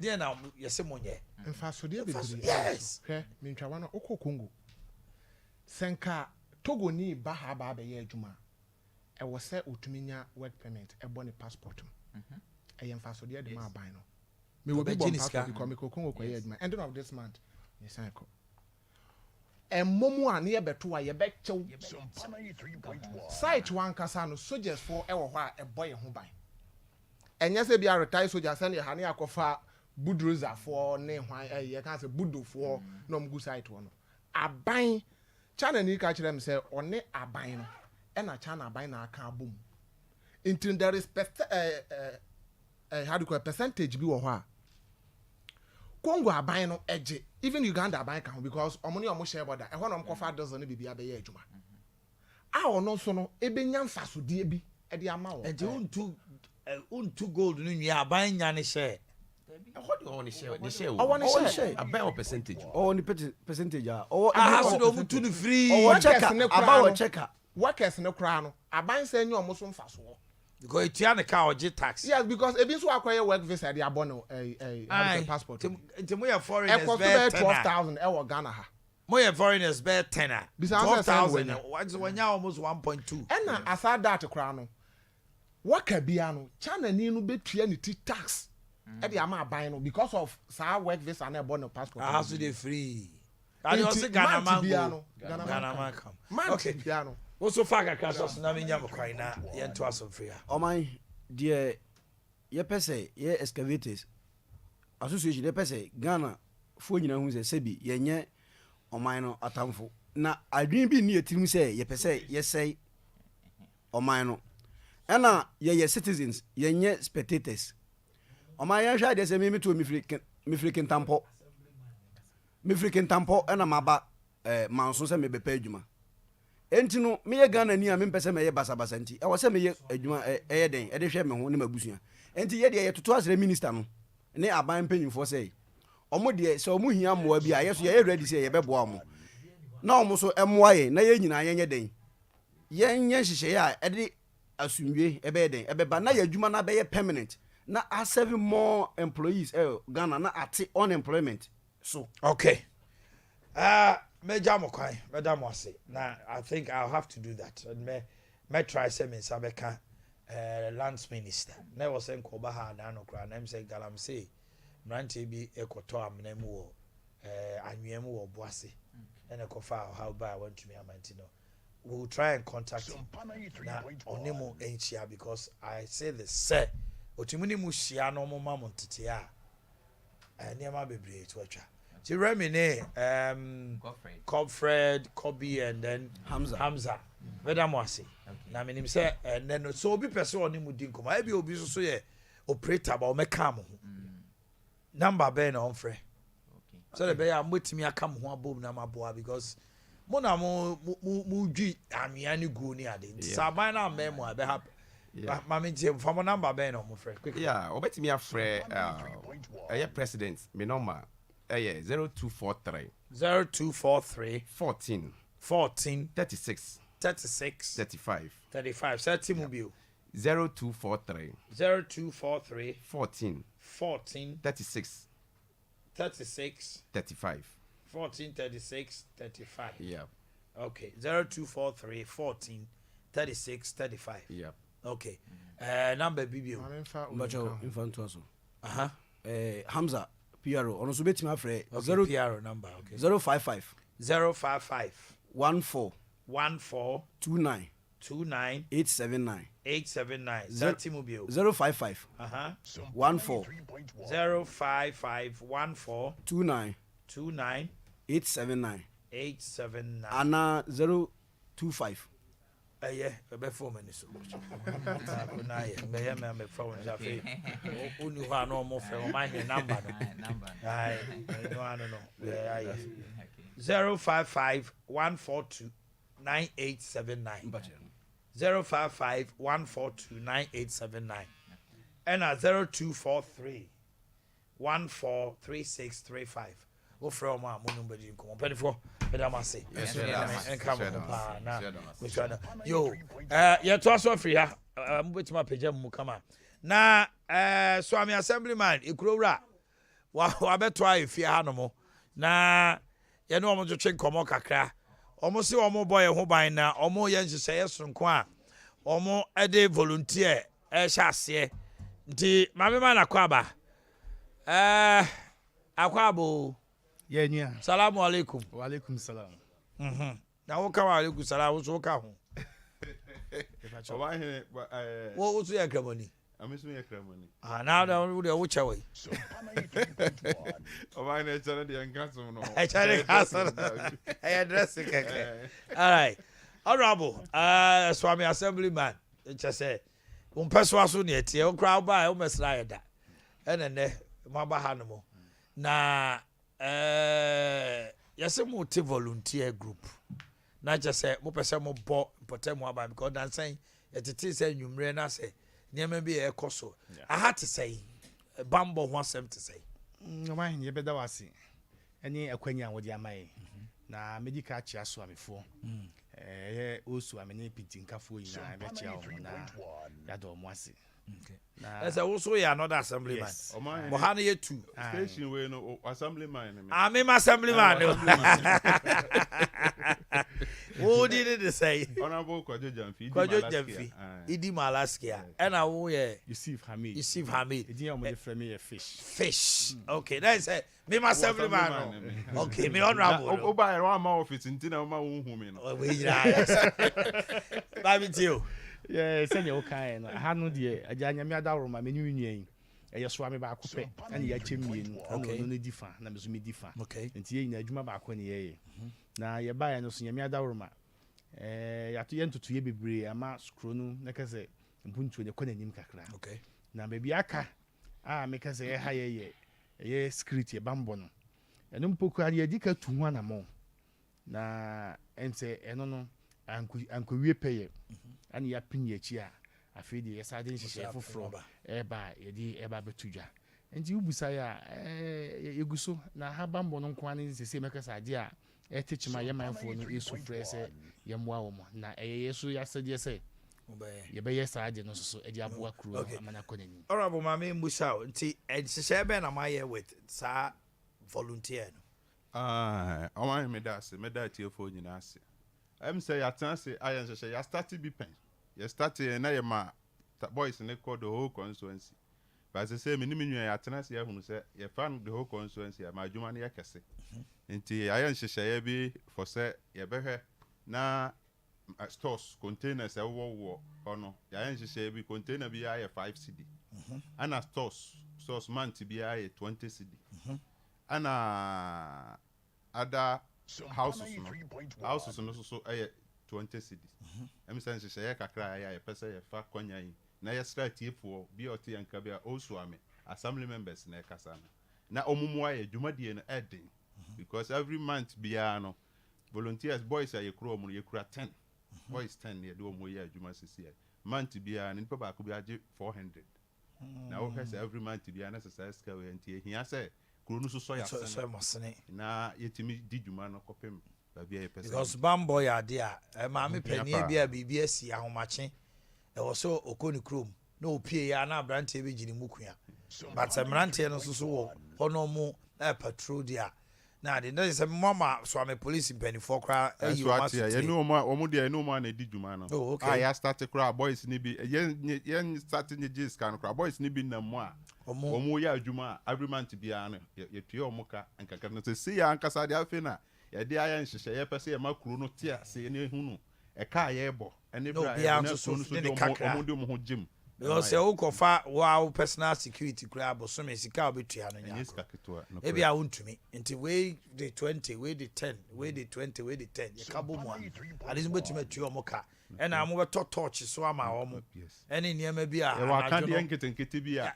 Dear now, yes, monye. In fact, so dear, yes. Okay, Minchawana Oko Congo. Senka Togo ni Baha Baba ye Juma. I was set Utuminia work permit, a bonny passport. I am fast so dear the Marbino. Me will be passport because me Congo ending of this month. Yes, I go. And Momo near Betua, ye bet cho site one Casano, soldiers for a boy who buy. And yes, be a retired soldier send your honey akofa budruza for name why you can't say budu for no good site one. A buying China ni catch them say on ne a buying and a China buying a car boom. Into there is how do you call percentage be or Congo are buying no edge. Even Uganda are buying because money almost share about that. And one of them doesn't be a be juma. I will not so no ebenyam faso die bi e de amount. And you two gold you are buying yani share. What do you want to share? The share. I want to share. A buy percentage. Oh, ni percentage. Oh, I have to do the free. Oh, checker. About checker. Workers no crown. I buy say you almost from faso. Because it's the car or tax. Yes, because if you acquire work visa, they are born a passport. It's more foreigners. It costs about 12,000. Ewa Ghana ha. More foreigners bear 10. 12,000. When you almost 1.2. And aside that crown, worker biano China ni no betua ni tax. E dey am buying because of sa work visa na born a passport. I have to be free. And you say Ghana man. Ghana man come. Okay. Biano. Also far across na me nyam kwai na ye nto asofria. Oman de ye pese ye excavators. Association de pese Ghana fo nyina hu se sebi ye nye oman no atamfo. Na adwin bi ni etirim se ye pese ye sei oman no. Ena ye citizens ye nye spectators. Oman ya hwa de se me to mi freaking tampo. Mi freaking tampo ena maba manso se me bepa adwuma. Enti no me ye Ghana ni a me pese me ye basabasa nti e wo se me ye adwuma e den e de hwe me ho ne mabusua enti ye de ye toto asere minister no ne aban panyimfo sei omo de se omo hia moa bi a ye so ye ready say ye beboa mo na omo so emoa ye na ye nyina ye nye den ye nye hihye ya e de asumwe e be den e be ba na ye adwuma na be ye permanent na a serving more employees Ghana na ate unemployment so okay Madam Wase. Now I think I'll have to do that. And me try some in Sabeka lands minister. Never send Kobaha Nano Kran, I'm saying Galam say, Ranti be Equator Nemu Anyemu or Boise. And a cofa how bad I went to me a mantino. We'll try and contact him now on Nemo Enchia because I say the say Otimuni Mushiano Mamon Titia and Yama Bibri to a chat. So Remine, Cobfred, Kobe, and then Hamza. Madam Wasi. Na me nim say and then so be person on him within come. I be obi so ye operator ba o meka mo. Number be na on frɛ. So the be am wetimi aka mo ho abom na maboa because mo na mo dwi anwea ni gu ni ade. Saban na memo abe happy. Ma me tie for mo number be na mo frɛ. Yeah, obetimi afrɛ president me number 0243 14 36 35 30 mobile 0243 14 36 35 14 36 35 yeah okay 0243 14 36 35 yeah okay number BBO Bacho infanto so Hamza PRO ono so betimi afre zero PRO number okay 055 14 29 879 30 mobile 055 14 29 879 ana 025 yeah, be phone me so much. Na yeah, me phone ja fe. Unu ha no mo fe o man number no. Ai, no. Yeah. 055 142 9879. 055 142 9879. And 0243 143635. Go from my number you come. Penny for Madam Ase. Yes, and come na. Which one? Yo, yeah, to us free ha. Which my page mu come na so am assemblyman Ikurora. wabeto ayefie ha no mo na ye no omo twetwe nkomo kakra omo se omo boy ho ban na omo ye nhyehyɛ sonko a omo ede volunteer hye ase nti mame na kwaba akwabo Yeah. salamu alaikum Wa alaikum salam. na wo ka wa alaikum salam wo so ka ho Omanhene wo so ye kramoni amisu ye kramoni na wo de wo chewe Omanhene chana de ngasum no chana kasar address keke all right honorable Swami Assemblyman say umpeso aso ne tie wo kra ba wo mesra yeda enene maba ha no mo na yese mo te volunteer group na say mo pese mo bo potem mo aba because dan say etete say nwumre na say niam bi e koso I had to say bambo ho asem to say Omanhene ye beda wase. Eni akwanya wo di amaye. Na medical chia so amefo. Osu amene pitinkafo yina be chia o na ya do mo ase. That's also another assemblyman. Yes. Mohana ye two. station we no assemblyman me I'm assemblyman. Who did it say? honorable Kwajo Jamfi Idi Malaskia. And I will Yusuf Hamid. Idi Omo frame me fish. Okay, that's it. Me assemblyman. Okay, me honorable. Oba one more office ntina ma wo hu me no. We ya. Baby tio. Yeah, send you okay no. Ha no de aganya me adawro ma me nwinuan. Eye so ame ba akopɛ ɛna ya kyemienu Okay. no difa na me so me difa. Okay. Nti ye nyina adwuma ba akɔ ne ye. Na ye ba ya no so nyame adawro ma. Ya to ye ntutu ye bebre ama skro no na kase mpuntu ne kɔ nanim kakra. Okay. Na baby aka me kase ye ha ye security e bambo no. Eno mpoku ade adika tu ho anamo. Na ense eno no anko wie peye. Ani ya pin ye chi a afei de yesa de nhyehyɛ foforo eba yedi eba betudwa enti ubusa ya yeguso na ha bambo no nko ani sese mekasa ade a etechima ye manfo no esu frese ye moa wo mo na yesu ya sede se ye be yesa ade no so edi aboa kuro amana konani Honorable Mame Musa nti nhyehyɛ be na my with sa volunteer no. Omanhene me da tiefo nyina ase em say yatan say ayen nhyehyɛ ya start bi pen ya start na ye ma boys ne call the whole constituency but say me ni me nua yatan say ya hunu say ye fan the whole constituency ma adwuma ne yakese nti ayen nhyehyɛ bi for say ye behwe na stores containers e wo ono ayen nhyehyɛ bi container bi ya 5 cedi ana stores month bi ya 20 cedi ana other houses no so 20 cedis em say nhyehyɛ kakra ya pese ye fa konya yi na ye strategiefo bi oti yanka bi also ame assembly members na kasa na omumu aye dwumadie no eden because every month bia no volunteers boys are yekura omu yekura 10 boys 10 ye do omu ye adwuma sisi month bia no nipa ba ko bi age 400 na wo kasa every month bia na sesa ska we ntie hia say kuro no so ya sene na yetimi di dwuma no kopem ba bia ye pese because bambo ya de a maame pani bia bibia si ahomache e wo so okoni krom na opie ya na abrante be gini mukua but semrante no so wo hono mu patrol dia na de no say mama so am police pani for kra you want you know omo dia no ma na di dwuma no ya start kra boys ni bi yen start ni jis kan kra boys ni bi na mu a omo ya adwuma every month bia no ye tue omo ka ankaka no say ya ankasa de afena ye de ayen hyehyɛ ye pese ye makuru no tia se ne hunu e ka ye bo ene bra no so omo de omo ho gym because you kofa wow personal security kra abosome sika obetua no nya e bia wontumi nti we the 20 we the 10 we the 20 we the 10 ye kabo mu ade so betuma tua omo ka ena amo beto torch so ama omo ene niam bia e wa ka de nkete bia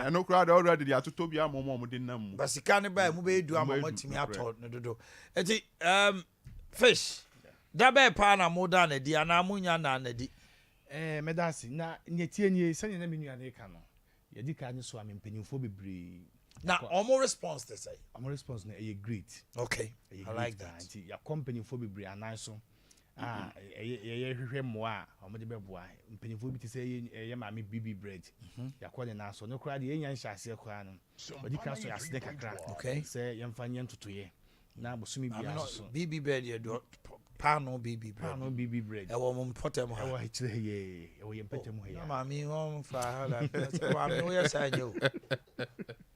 eno kra de already de atoto bia omo de nam basika ne ba mu be edu ama matimi ato no dodo enti fish da be pa na moda na di ana munya na na di medasi na nyetie nie sanya na menua na eka no ye di ka ni so amempanimfo bebre na almost response to say almost response na great okay I like that ya company for bebre anan so ɛyɛ hwehwɛ mmoa a ɔmo de bɛboa mpanyinfoɔ bi te sɛ ɛyɛ maame BB bread yakɔ ne nan so no koraa deɛ yɛnya nhyɛ aseɛ koraa no ɔdi kan so yɛ asene kakra sɛ yɛmfa nyɛ ntotoyɛ na bosome bi aso BB bread yɛ do paano BB bread ɛwɔ mo mpɔtɛm ha ɛwɔ akyire yɛ ɛwɔ yɛ mpɛtɛm ha na maame wɔn fa ha la maame wɔyɛ saa nyɛ o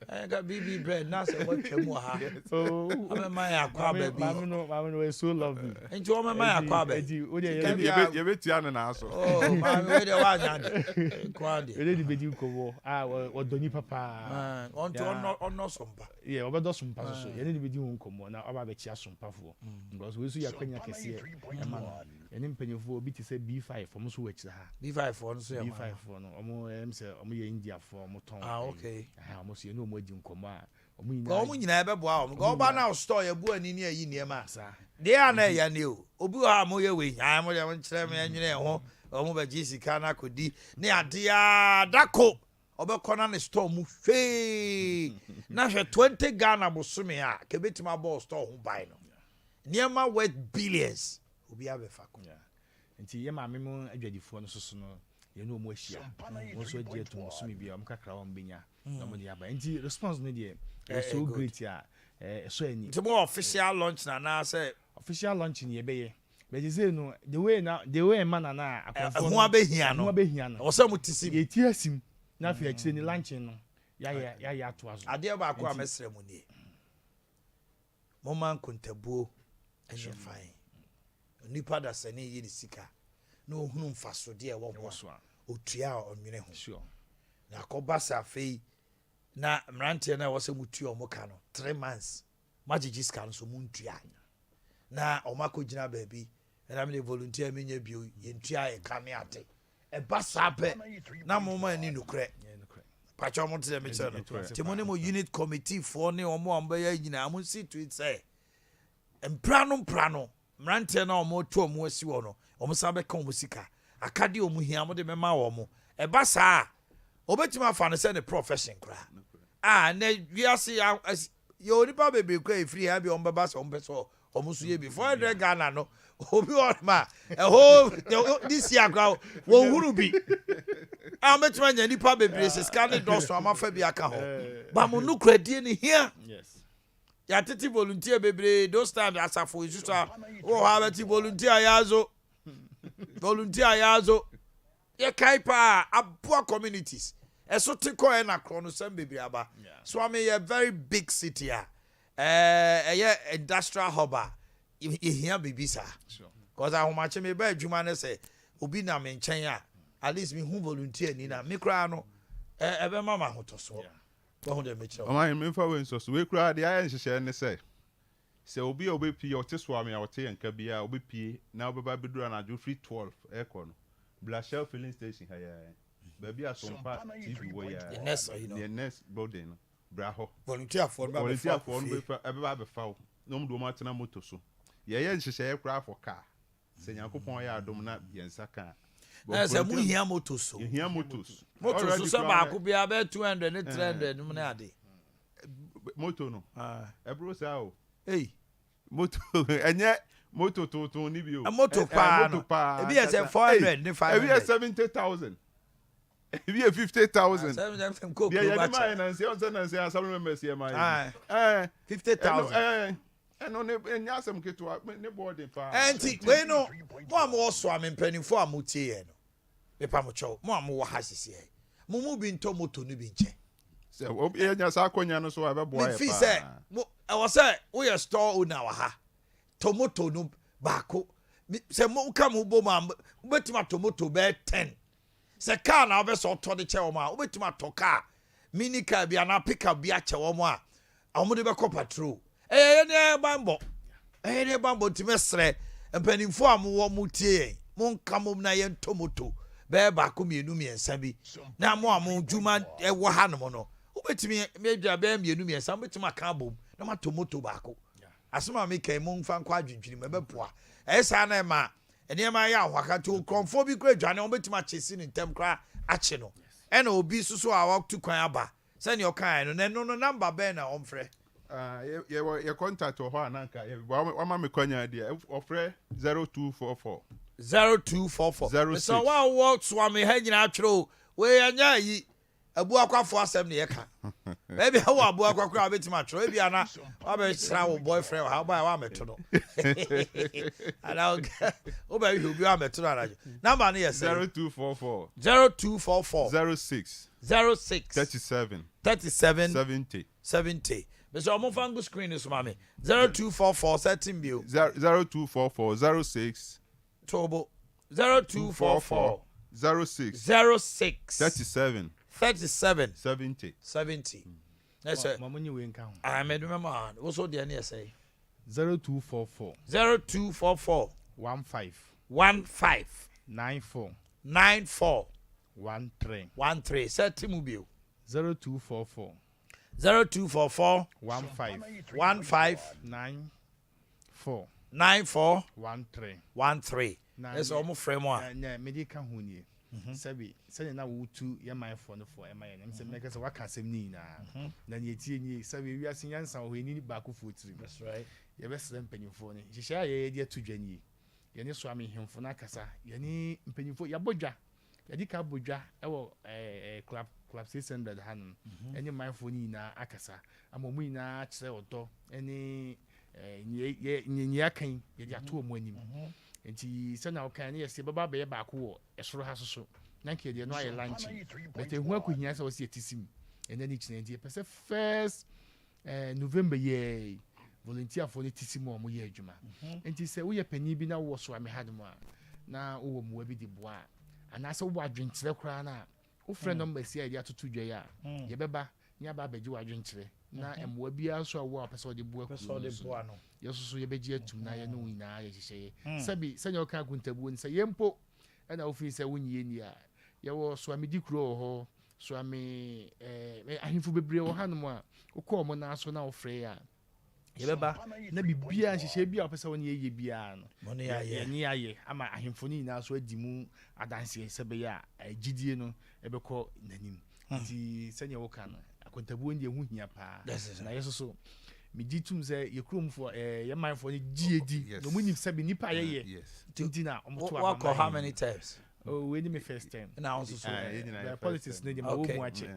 ɛka BB bread na sɛ wɔtwa mu ha ɔmɛma yɛ akɔ aba bi maame no yɛ so lovely nti ɔmɛma yɛ akɔ aba yɛ bɛtua no na so maame wɔyɛ deɛ wanya de kwan de ɛdɛ de bɛdi nkɔmmɔ a wɔdɔ nipa paa ɔnto ɔnɔ sompa yɛ ɔbɛdɔ sompa so yɛne de bɛdi ho nkɔmmɔ na ɔba bɛkyia sompafoɔ because wei so yɛ akwanya kɛseɛ ɛma no yɛne mpanyinfoɔ obi te sɛ B5 ɔmo so wɔ akyire ha B5 foɔ no so yɛ B5 foɔ no ɔmo ɛm sɛ ɔmo yɛ Indiafoɔ ɔmo tɔn okay ɔmo so yɛ ne ɔmo adi nkɔmmɔ a ɔmo nyinaa bɛboa ɔmo ka ɔba na store yɛ bu ani ne ayi nneɛma deɛ a na ɛyɛ ne o obi wɔ a mo yɛ wei nyaa mo deɛ mo nkyerɛ me ɛnwene ɛho ɔmo bɛgye sika na akɔdi ne Adea dako ɔbɛkɔ na ne store mu hwee na hwɛ 20 Ghana bosome a kɛbɛtumi abɔ store ho ban no nneɛma worth billions obi abɛfa ko nti yɛ maame mu adwadifoɔ no soso no yɛne ɔmo ahyia wɔn so agye atum bosome bi a ɔmo kakra wɔn bɛnya na ɔmo de aba nti response no deɛ so great a ɛsɔ ani nti mo official launch na na sɛ official launch ni yɛbɛyɛ bɛgye sɛ no the way ma na na akɔmfoɔ ho abɛhia no ɔsɛ mo tisi yɛti asim na afei akyire ni luncheon no yɛayɛ atoa so adeɛ baako a mɛsrɛ mu nie moma nkontabuo ɛyɛ fine nipa da sɛ ne yɛ ne sika na ohunu mfasodeɛ ɛwɔ ho so a otua a ɔnwene ho na akɔba sɛ afei na mmeranteɛ no a ɛwɔ sɛ mutua ɔmo ka no 3 months magyegye sika no so muntua na ɔmo akɔgyina baabi ɛna mede volunteer menyɛ bio yɛntua yɛka ne ate ɛba saa pɛ na moma ani nokorɛ patwa ɔmo te dɛ mekyerɛ no nti mo ne mo unit committee foɔ ne ɔmo a ɔmbɛyɛ nyinaa mo si to it sɛ mpra no mmeranteɛ no a ɔmo atwa ɔmo asi wɔ no ɔmo san bɛka ɔmo sika akadeɛ ɔmo hia mo de mɛma wɔ mo ɛba saa a obetumi afa no sɛ ne profession koraa na wiase yɛ onipa bebree kora ɛfiri ha bi ɔmo bɛba sɛ ɔmo pɛ sɛ ɔmo so yɛ bi 400 Ghana no obi wɔ ma ɛhɔ this year koraa wɔn huru bi a ɔbɛtumi anya nipa bebree sɛ sika ne dɔso amafa bi aka ho ba mo nukuradie ne hia yɛatete volunteer bebree those times asafo isusu a wɔ hɔ abɛte volunteer yɛazo yɛkae paa aboa communities ɛso te kɔɛ na korɔ no sɛm bebree aba so I mean a very big city a ɛyɛ industrial hub a yɛhia biribi saa because ahomakye me ba adwuma no sɛ obi na me nkyɛn a at least me hu volunteer ni na me koraa no ɛbɛma ma ahotosoɔ wɔho dɛ mekyerɛ ɔman memfa wei nso so wei koraa deɛ ayɛ nhyehyɛ ne sɛ obi a wobɛpie ɔte so ame a ɔte yɛnka bi a wobɛpie na wobɛba bɛduru anadwo free 12 ɛkɔ no Blashell filling station ha yɛ baabi a Sompa TV wɔ yɛ the next building no bra hɔ volunteer for no ɛbɛba abɛfa wo na ɔmo de ɔmo atena moto so yɛyɛ nhyehyɛ koraa for car sɛ Nyankopɔn yɛ adom na yɛnsa ka sɛ mo hia moto so yɛhia motos moto so sɛ baako biara bɛyɛ 200 ne 300 no ne ade moto no ɛboro saa o ei moto ɛnyɛ moto toton ni bi o moto paa no ebi yɛ sɛ 400 ne 500 ebi yɛ 70,000 ebi yɛ 50,000 deɛ yɛde ma yɛ nansi ɔnsɛ nansi asam members yɛ ma yɛ 50,000 ɛno ne nya asɛm ketewa ne boarding paa ɛnti wei no mo a mo so a mpanimfo a mo tie yɛ no mepa mo kyɛw mo a mo wɔ ha sisi yɛ mo mu bi ntɔ moto no bi nkyɛn sɛ obi yɛnya saa akɔnya no so a ɛbɛboa yɛ paa sɛ ɛwɔ sɛ woyɛ store owner wɔ ha tomoto no baako sɛ mo ka mo bɔ mu a wobɛtumi atɔ moto bɛyɛ 10 sɛ car na wobɛsɛ ɔtɔ de kyɛ wɔn a wobɛtumi atɔ car mini car bi anaa pickup bi akyɛ wɔn a wɔn de bɛkɔ patrol ɛyɛ ne bambɔ ntumi srɛ mpanimfo a mowɔ mo tie yɛn mo nka mo na yɛn tɔ moto bɛyɛ baako mmienu mmiɛnsa bi na mo a mo dwuma ɛwɔ ha nom no wobɛtumi mɛdwa bɛyɛ mmienu mmiɛnsa wobɛtumi aka abom na matɔ moto baako asɛm a meka mo mfa nkɔ adwendwene mu ɛbɛpoa ɛyɛ saa na ɛma nneɛma yɛ ahoaka to nkurɔmfoɔ bi kora adwane wɔbɛtumi akyɛ si ne ntɛm koraa akye no ɛna obi soso a wɔto kwan aba sɛnea ɔkaeɛ no na ɛno no namba bɛn na ɔmfrɛ Your contact or Hananka, one me konya idea, offer 0244 0244. So one walks swami hanging out through where you Abuakwa for assembly yeka. Maybe how Abuakwa crowd bit much. Maybe I'm not our boyfriend. How about one metal? And I'll get over you be a metal. Number near 0244 0244 06 37 70. Mr. Omofangu screen is mommy 0244 setting view 0244 06 Tobo 0244 06 37 70. That's it. Mamuni we encounter. I made remember. What's all the near say? 0244 0244 15 94 13 setting mobile 0244 0244 15 94 13. That's almost framework. Medical huni. Sabi na wutu ya my phone for am I say make us waka sem ni na na ye tie ni sabi wi asin yansa ho ni ba ko fotiri. That's right. Ye be sere mpanyimfo ni hihya ye de atudwani ye ni so amehemfo na kasa ye ni mpanyimfo ya bodwa ye di ka bodwa e wo club 600 han any my phone ni na akasa amomu ni na kire odo any ye akan ye di ato omu anim. Enti se na okan ne yesi baba be ba ko wo esoro ha soso na nke de no aye lunch but ehu akohia se wo se etisim ene ni kine die pese first November ye volunteer for the tisim o mo ye adwuma enti se wo ye pani bi na wo so ame hadum a na wo mo abi di boa ana se wo adwenkyere kra na wo friend number si ide atoto dwa ya ye beba nya ba baji wo adwenkyere na emwa bia so a wo apese wo de boa ku no yesusu ye beji atum na ye no nyina ye hihye sabi senya oka guntabu ni se yempo na ofi se wonye ni a ye wo so amedi kuro ho so ame ahimfu bebre wo hanom a ukọ mo na so na ofre ya ye beba na bibia hihye bia opese woni ye bia no mo ne aye ama ahimfu ni na so adimu adanse sebe ya agidie no ebekọ nanim nti senya woka no akontabu ndi ehu hia pa na yesusu miditum say ye kromfo ye manfo ni GAD no muni sabi nipa ye tintina omoto aba how many times oh we me first time na also so the politics no dey ma wo mu ache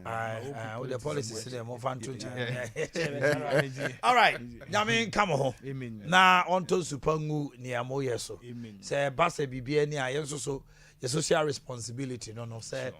the politics dey mo fan to all right nyame come home na onto supangu ni amoye so say basa bibia ni a yenso so your social responsibility no say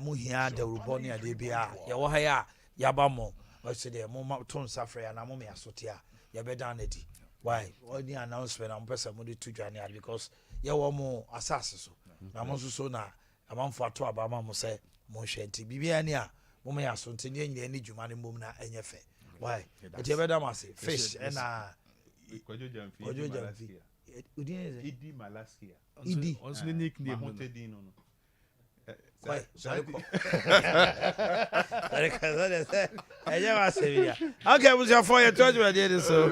mu hia da rubo ni ade bia ye wo ha ya yaba mo so the mo ton safre na mo me asotia ye be down edi why all the announcement am person mo dey to dwane because ye wo mo asase so na mo so na amanfo ato aba ma mo say mo hwenti bibia ni a mo me aso nti ne nyina ni dwuma ne mom na enye fe why but ye be down say fish and Kojo Jamfi Idi Malaskia Idi onso ne nickname mo tedin no why sorry okay, was your for your judgment so